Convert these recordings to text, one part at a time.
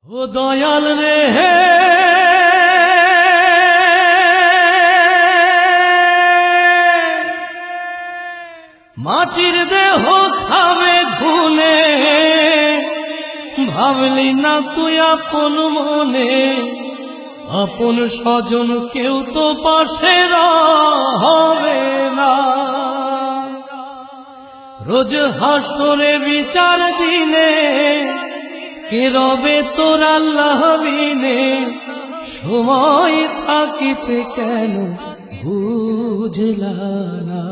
ও দয়াল রে হে মাটির দেহ খাবে খুনে, ভাবলি না তুই আপন মনে, আপন স্বজন কেউ তো পাশে হবে না। রোজ হাসরে বিচার দিনে কে রবে তোর আল্লাহ বিনে, সময় থাকিতে কেন বুঝলা না।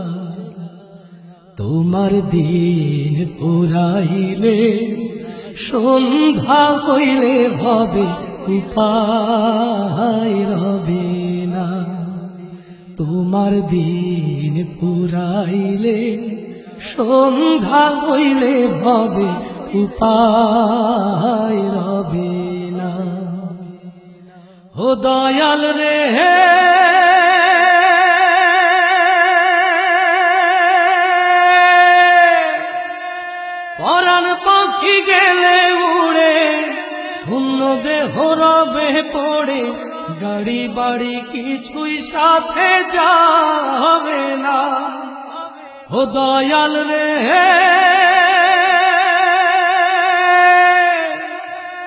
তোমার দিন ফুরাইলে সন্ধ্যা হইলে ভবে উপায় রবে না। তোমার দিন ফুরাইলে সন্ধ্যা হইলে ভবে উপায় রবে না। ও দয়াল রে হে পরাণ পাখি গেলে উড়ে, শূন্য দেহ রবে পড়ে, গাড়ি বাড়ি কিছুই সাথে যাবে না। ও দয়াল রে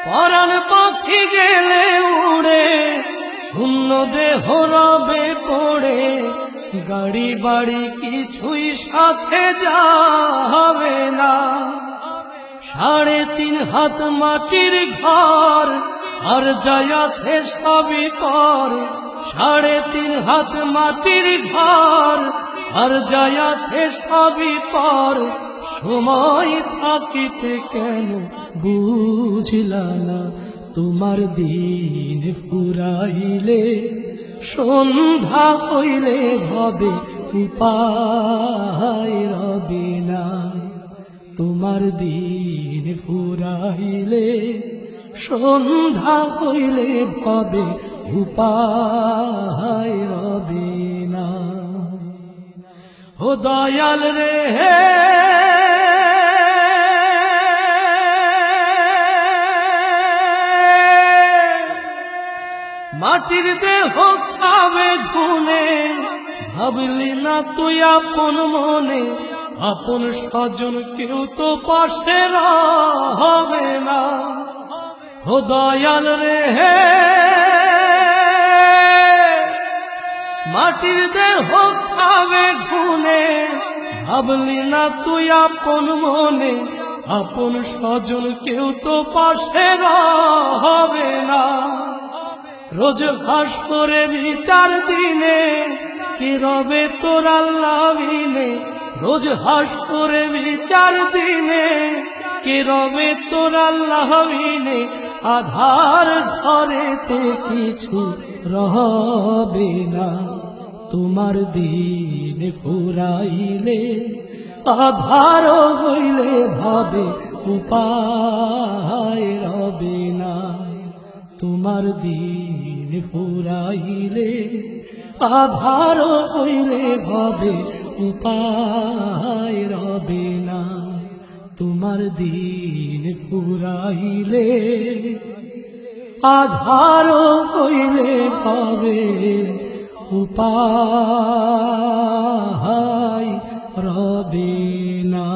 পরাণ পাখি গেলে উড়ে, শূন্য দেহ রবে পড়ে, গাড়ি বাড়ি কিছুই সাথে যাবে না। 3.5 হাত মাটির ঘর আর যাই আছে সবই পর, 3.5 হাত মাটির ঘর আর যাই আছে সবই পর, সময় থাকিতে কেন বুঝলা না। তোমার দিন ফুরাইলে সন্ধ্যা হইলে ভবে উপায় রবে না। তোমার দিন ফুরাইলে সন্ধ্যা হইলে ভবে উপায় রবে না। ও দয়াল রে মাটির দেহ খাবে খুনে, ভাবলি না তুই আপন মনে, আপন স্বজন কেউ তো পাশে হবে না। ও দয়াল রে মাটির দেহ খাবে খুনে, ভাবলি না তুই আপন মনে, আপন স্বজন কেউ তো পাশে হবে না। রোজ হাসরে বিচার দিনে কে রবে তোর আল্লাহ বিনে, রোজ হাসরে বিচার দিনে কে রবে তোর আল্লাহ বিনে, আধার ঘরেতে কিছু রবে না। তোমার দিন ফুরাইলে আধার হইলে ভাবে উপায় রবে না। তোমার দিন ফুরাইলে আধার হইলে ভবে উপায় রবে না। তোমার দিন ফুরাইলে আধার হইলে ভবে উপায় রবে না।